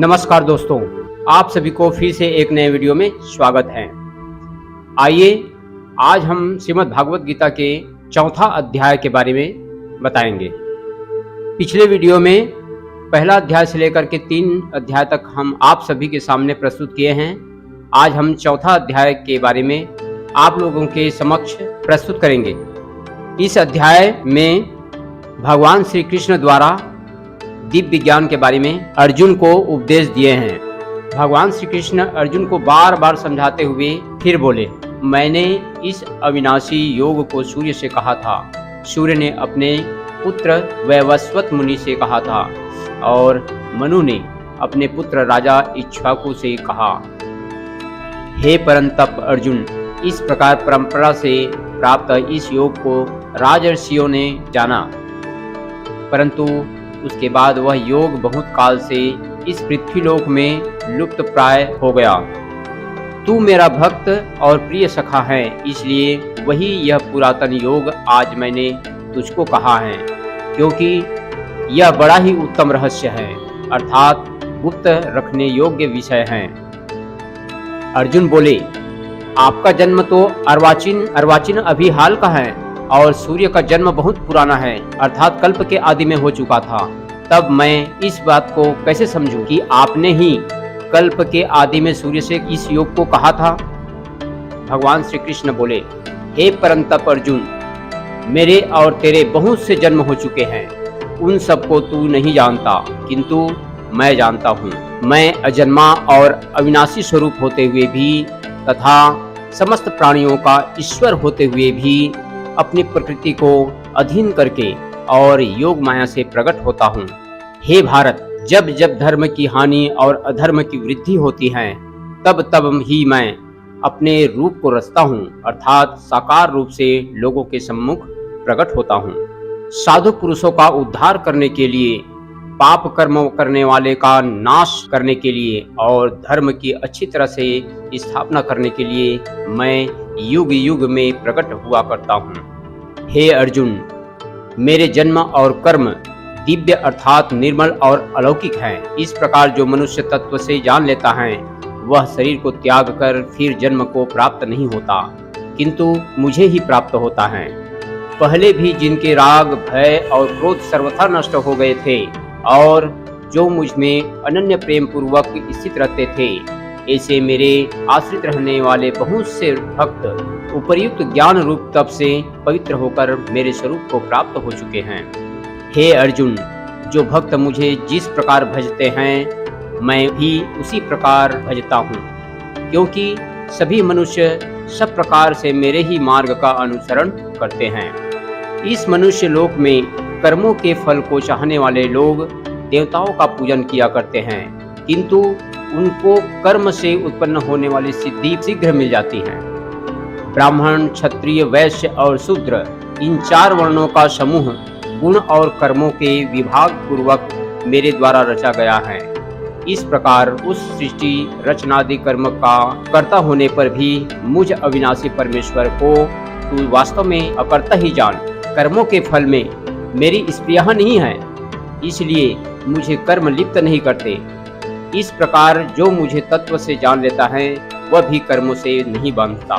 नमस्कार दोस्तों, आप सभी को फिर से एक नए वीडियो में स्वागत है। आइए आज हम श्रीमद् भागवत गीता के चौथा अध्याय के बारे में बताएंगे। पिछले वीडियो में पहला अध्याय से लेकर के 3 अध्याय तक हम आप सभी के सामने प्रस्तुत किए हैं। आज हम चौथा अध्याय के बारे में आप लोगों के समक्ष प्रस्तुत करेंगे। इस अध्याय में भगवान श्री कृष्ण द्वारा दिव्य ज्ञान के बारे में अर्जुन को उपदेश दिए हैं। भगवान श्री कृष्ण अर्जुन को बार बार समझाते हुए फिर बोले, मैंने इस अविनाशी योग को सूर्य से कहा था, सूर्य ने अपने पुत्र वैवस्वत मुनि से कहा था और मनु ने अपने पुत्र राजा इक्ष्वाकु से कहा। हे परंतप अर्जुन, इस प्रकार परंपरा से प्राप्त इस योग को राजर्षियों ने जाना, परंतु उसके बाद वह योग बहुत काल से इस पृथ्वीलोक में लुप्त प्राय हो गया। तू मेरा भक्त और प्रिय सखा है, इसलिए वही यह पुरातन योग आज मैंने तुझको कहा है, क्योंकि यह बड़ा ही उत्तम रहस्य है, अर्थात गुप्त रखने योग्य विषय है। अर्जुन बोले, आपका जन्म तो अर्वाचीन अभी हाल का है और सूर्य का जन्म बहुत पुराना है, अर्थात कल्प के आदि में हो चुका था। तब मैं इस बात को कैसे समझूं कि आपने ही कल्प के आदि में सूर्य से इस योग को कहा था। भगवान श्री कृष्ण बोले, हे परंतप अर्जुन, मेरे और तेरे बहुत से जन्म हो चुके हैं, उन सबको तू नहीं जानता, किंतु मैं जानता हूँ। मैं अजन्मा और अविनाशी स्वरूप होते हुए भी तथा समस्त प्राणियों का ईश्वर होते हुए भी अपनी प्रकृति को अधीन करके और योग माया से प्रकट होता हूँ। हे भारत, जब जब धर्म की हानि और अधर्म की वृद्धि होती है, तब तब ही मैं अपने रूप को रचता हूँ, अर्थात साकार रूप से लोगों के सम्मुख प्रकट होता हूँ। साधु पुरुषों का उद्धार करने के लिए, पाप कर्म करने वाले का नाश करने के लिए और धर्म की अच्छी तरह से स्थापना करने के लिए मैं युग युग में प्रकट हुआ करता हूँ। हे अर्जुन, मेरे जन्म और कर्म दिव्य अर्थात निर्मल और अलौकिक है। इस प्रकार जो मनुष्य तत्व से जान लेता है, वह शरीर को त्याग कर फिर जन्म को प्राप्त नहीं होता, किंतु मुझे ही प्राप्त होता है। पहले भी जिनके राग, भय और क्रोध सर्वथा नष्ट हो गए थे और जो मुझ में अनन्य प्रेम पूर्वक स्थित रहते थे, ऐसे मेरे आश्रित रहने वाले बहुत से भक्त उपर्युक्त ज्ञान रूप तप से पवित्र होकर मेरे स्वरूप को प्राप्त हो चुके हैं। हे अर्जुन, जो भक्त मुझे जिस प्रकार भजते हैं, मैं भी उसी प्रकार भजता हूँ, क्योंकि सभी मनुष्य सब प्रकार से मेरे ही मार्ग का अनुसरण करते हैं। इस मनुष्य लोक में कर्मों के फल को चाहने वाले लोग देवताओं का पूजन किया करते हैं, किंतु उनको कर्म से उत्पन्न होने वाली सिद्धि शीघ्र मिल जाती है। ब्राह्मण, क्षत्रिय, वैश्य और शूद्र, इन 4 वर्णों का समूह गुण और कर्मों के विभाग पूर्वक मेरे द्वारा रचा गया है। इस प्रकार उस सृष्टि रचनादि कर्म का कर्ता होने पर भी मुझ अविनाशी परमेश्वर को तू वास्तव में अकर्ता ही जान। कर्मों के फल में मेरी स्पृहा नहीं है, इसलिए मुझे कर्म लिप्त नहीं करते। इस प्रकार जो मुझे तत्व से जान लेता है, वह भी कर्मों से नहीं बांधता।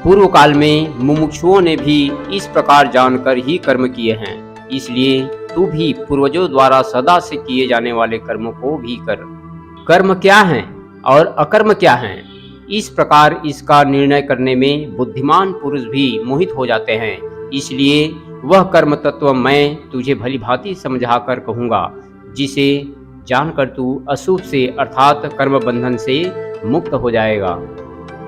पूर्व काल में मुमुक्षुओं ने भी इस प्रकार जानकर ही कर्म किए हैं, इसलिए तू भी पूर्वजों द्वारा सदा से किए जाने वाले कर्मों को भी कर। कर्म क्या है और अकर्म क्या है, इस प्रकार इसका निर्णय करने में बुद्धिमान पुरुष भी मोहित हो जाते हैं। इसलिए वह कर्म तत्व मैं तुझे भली भांति समझा कर कहूँगा, जिसे जानकर तू अशुभ से अर्थात कर्म बंधन से मुक्त हो जाएगा।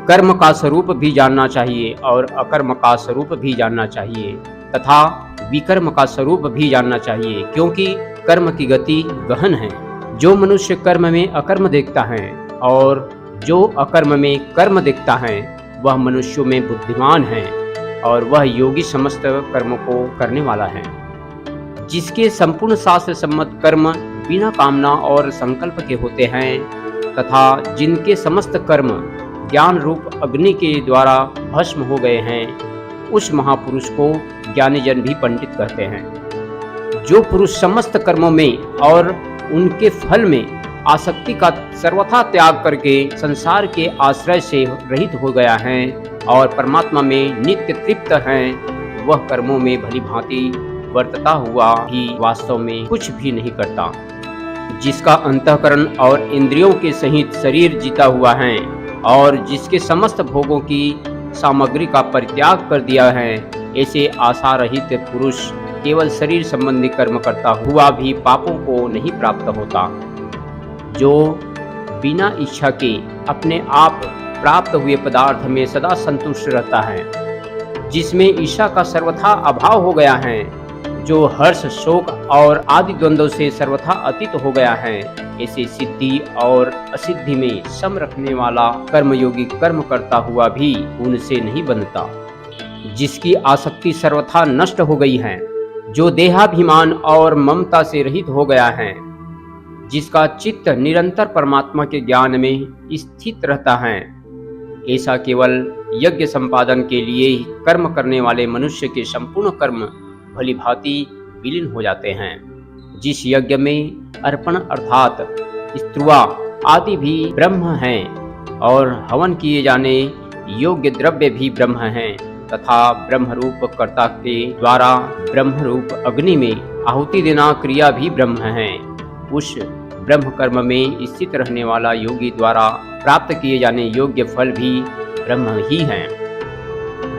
कर्म का स्वरूप भी जानना चाहिए और अकर्म का स्वरूप भी जानना चाहिए तथा विकर्म का स्वरूप भी जानना चाहिए, क्योंकि कर्म की गति गहन है। जो मनुष्य कर्म में अकर्म देखता है और जो अकर्म में कर्म देखता है, वह मनुष्यों में बुद्धिमान है और वह योगी समस्त कर्मों को करने वाला है। जिसके संपूर्ण शास्त्र सम्मत कर्म बिना कामना और संकल्प के होते हैं तथा जिनके समस्त कर्म ज्ञान रूप अग्नि के द्वारा भस्म हो गए हैं, उस महापुरुष को ज्ञानी जन भी पंडित कहते हैं। जो पुरुष समस्त कर्मों में और उनके फल में आसक्ति का सर्वथा त्याग करके संसार के आश्रय से रहित हो गया है और परमात्मा में नित्य तृप्त है, वह कर्मों में भली भांति वर्तता हुआ भी वास्तव में कुछ भी नहीं करता। जिसका अंतःकरण और इंद्रियों के सहित शरीर जीता हुआ है और जिसके समस्त भोगों की सामग्री का परित्याग कर दिया है, ऐसे आशा रहित पुरुष केवल शरीर संबंधी कर्म करता हुआ भी पापों को नहीं प्राप्त होता। जो बिना इच्छा के अपने आप प्राप्त हुए पदार्थ में सदा संतुष्ट रहता है, जिसमें ईर्ष्या का सर्वथा अभाव हो गया है, जो हर्ष शोक और आदि द्वंद्वों से सर्वथा अतीत हो गया है, ऐसे सिद्धि और असिद्धि में सम रखने वाला कर्मयोगी कर्म करता हुआ भी उनसे नहीं बंधता। जिसकी आसक्ति सर्वथा नष्ट हो गई है, जो देहाभिमान और ममता से रहित हो गया है, जिसका चित्त निरंतर परमात्मा के ज्ञान में स्थित रहता है, ऐसा केवल यज्ञ संपादन के लिए ही कर्म करने वाले मनुष्य के संपूर्ण कर्म भली भांति विलीन हो जाते हैं। जिस यज्ञ में अर्पण अर्थात स्त्रुआ आदि भी ब्रह्म हैं और हवन किए जाने योग्य द्रव्य भी ब्रह्म हैं तथा ब्रह्मरूप कर्ता के द्वारा ब्रह्मरूप अग्नि में आहुति देना क्रिया भी ब्रह्म है, उस ब्रह्म कर्म में स्थित रहने वाला योगी द्वारा प्राप्त किए जाने योग्य फल भी ब्रह्म ही है।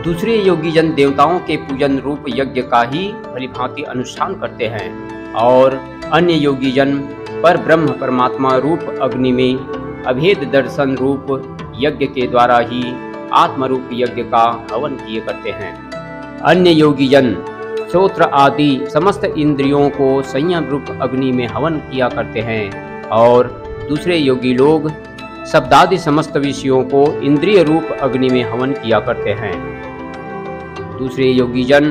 दूसरे योगी जन देवताओं के पूजन रूप यज्ञ का ही भलीभांति अनुष्ठान करते हैं और अन्य योगी जन पर ब्रह्म परमात्मा रूप अग्नि में अभेद दर्शन रूप यज्ञ के द्वारा ही आत्म रूप यज्ञ का हवन किए करते हैं। अन्य योगी जन श्रोत्र आदि समस्त इंद्रियों को संयम रूप अग्नि में हवन किया करते हैं और दूसरे योगी लोग शब्दादि समस्त विषयों को इंद्रिय रूप अग्नि में हवन किया करते हैं। दूसरे योगी जन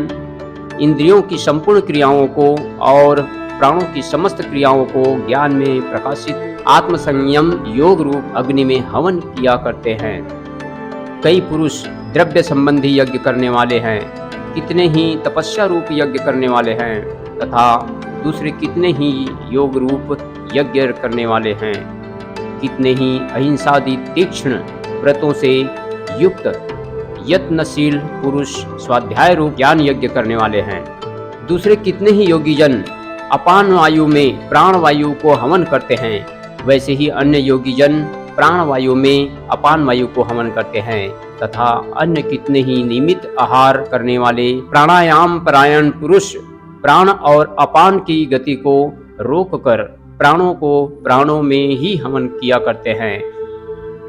इंद्रियों की संपूर्ण क्रियाओं को और प्राणों की समस्त क्रियाओं को ज्ञान में प्रकाशित आत्म संयम योग रूप अग्नि में हवन किया करते हैं। कई पुरुष द्रव्य संबंधी यज्ञ करने वाले हैं, कितने ही तपस्या रूप यज्ञ करने वाले हैं तथा दूसरे कितने ही योग रूप यज्ञ करने वाले हैं। कितने ही अहिंसादि तीक्ष्ण व्रतों से युक्त यत्नशील पुरुष स्वाध्याय रूप ज्ञान यज्ञ करने वाले हैं। दूसरे कितने ही योगी जन अपान वायु में प्राण वायु को हवन करते हैं, वैसे ही अन्य योगी जन प्राण वायु में अपान वायु को हवन करते हैं तथा अन्य कितने ही नियमित आहार करने वाले प्राणायाम परायण पुरुष प्राण और अपान की गति को रोककर प्राणों को प्राणों में ही हवन किया करते हैं।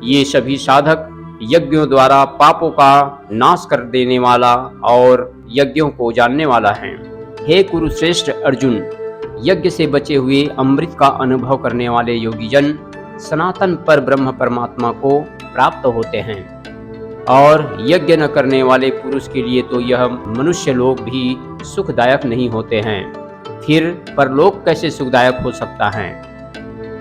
ये सभी साधक यज्ञों द्वारा पापों का नाश कर देने वाला और यज्ञों को जानने वाला है। हे कुरुश्रेष्ठ अर्जुन, यज्ञ से बचे हुए अमृत का अनुभव करने वाले योगी जन सनातन पर ब्रह्म परमात्मा को प्राप्त होते हैं और यज्ञ न करने वाले पुरुष के लिए तो यह मनुष्य लोग भी सुखदायक नहीं होते हैं, फिर परलोक कैसे सुखदायक हो सकता है।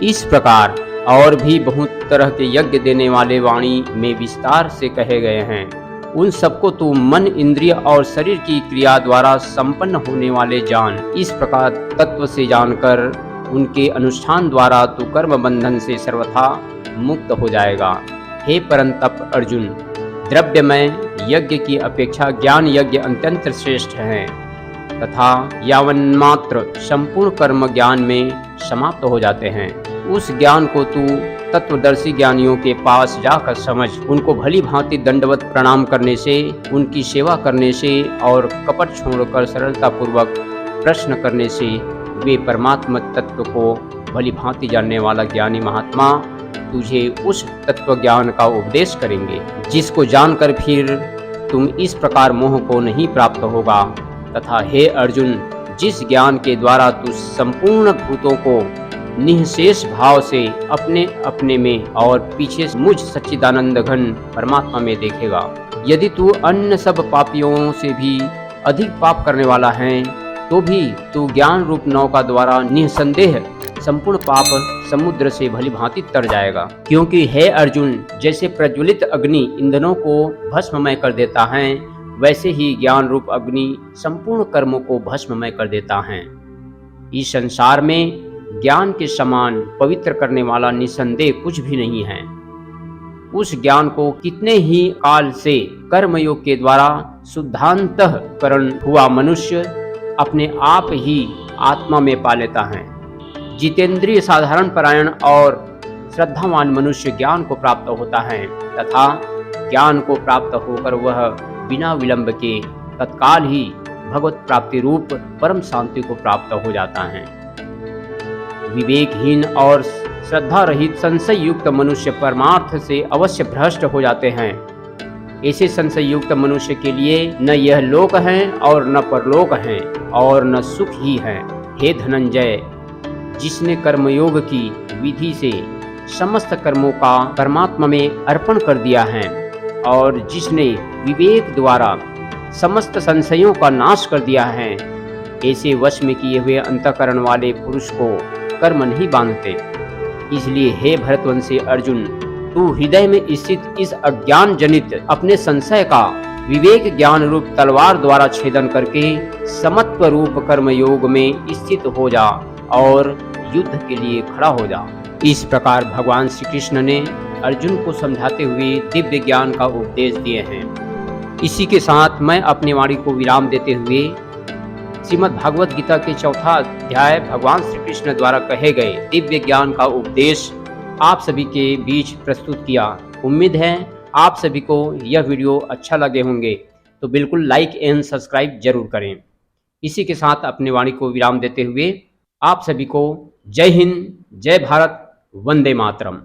इस प्रकार और भी बहुत तरह के यज्ञ देने वाले वाणी में विस्तार से कहे गए हैं। उन सबको तू मन इंद्रिय और शरीर की क्रिया द्वारा संपन्न होने वाले जान। इस प्रकार तत्व से जानकर उनके अनुष्ठान द्वारा तू कर्म बंधन से सर्वथा मुक्त हो जाएगा। हे परंतप अर्जुन, द्रव्यमय यज्ञ की अपेक्षा ज्ञान यज्ञ अत्यंत श्रेष्ठ है तथा यावन्मात्र संपूर्ण कर्म ज्ञान में समाप्त हो जाते हैं। उस ज्ञान को तू तत्वदर्शी ज्ञानियों के पास जाकर समझ। उनको भली भांति दंडवत प्रणाम करने से, उनकी सेवा करने से और कपट छोड़कर सरलता पूर्वक प्रश्न करने से वे परमात्मा तत्व को भली भांति जानने वाला ज्ञानी महात्मा तुझे उस तत्व ज्ञान का उपदेश करेंगे, जिसको जानकर फिर तुम इस प्रकार मोह को नहीं प्राप्त होगा। तथा हे अर्जुन, जिस ज्ञान के द्वारा तू संपूर्ण भूतों को निःशेष भाव से अपने अपने में और पीछे मुझ सच्चिदानंद घन परमात्मा में देखेगा। यदि तू अन्य सब पापियों से भी अधिक पाप करने वाला है तो भी तू ज्ञान रूप नौका द्वारा निसंदेह संपूर्ण पाप समुद्र से भली भांति तर जाएगा। क्योंकि हे अर्जुन, जैसे प्रज्वलित अग्नि ईंधनों को भस्ममय कर देता है, वैसे ही ज्ञान रूप अग्नि संपूर्ण कर्मों को भस्ममय कर देता है। इस संसार में ज्ञान के समान पवित्र करने वाला निसंदेह कुछ भी नहीं है। उस ज्ञान को कितने ही काल से कर्मयोग के द्वारा शुद्धांतःकरण हुआ मनुष्य अपने आप ही आत्मा में पा लेता है। जितेंद्रिय, साधारण परायण और श्रद्धावान मनुष्य ज्ञान को प्राप्त होता है तथा ज्ञान को प्राप्त होकर वह बिना विलंब के तत्काल ही भगवत प्राप्ति रूप परम शांति को प्राप्त हो जाता है। विवेकहीन और श्रद्धा रहित संशय युक्त मनुष्य परमार्थ से अवश्य भ्रष्ट हो जाते हैं। ऐसे संशय युक्त मनुष्य के लिए न यह लोक है और न परलोक है और न सुख ही है। हे धनंजय, जिसने कर्मयोग की विधि से समस्त कर्मों का परमात्मा में अर्पण कर दिया है और जिसने विवेक द्वारा समस्त संशयों का नाश कर दिया है, ऐसे वश में किए हुए अंतःकरण वाले पुरुष को कर्म नहीं बांधते। इसलिए हे भरतवंशी अर्जुन, तू हृदय में स्थित इस अज्ञान जनित अपने संशय का विवेक ज्ञान रूप तलवार द्वारा छेदन करके समत्व रूप कर्म योग में स्थित हो जा और युद्ध के लिए खड़ा हो जा। इस प्रकार भगवान श्री कृष्ण ने अर्जुन को समझाते हुए दिव्य ज्ञान का उपदेश दिए हैं। इसी के साथ मैं अपनी वाणी को विराम देते हुए श्रीमद् भागवत गीता के 4था अध्याय भगवान श्री कृष्ण द्वारा कहे गए दिव्य ज्ञान का उपदेश आप सभी के बीच प्रस्तुत किया। उम्मीद है आप सभी को यह वीडियो अच्छा लगे होंगे, तो बिल्कुल लाइक एंड सब्सक्राइब जरूर करें। इसी के साथ अपनी वाणी को विराम देते हुए आप सभी को जय हिंद, जय भारत, वंदे मातरम।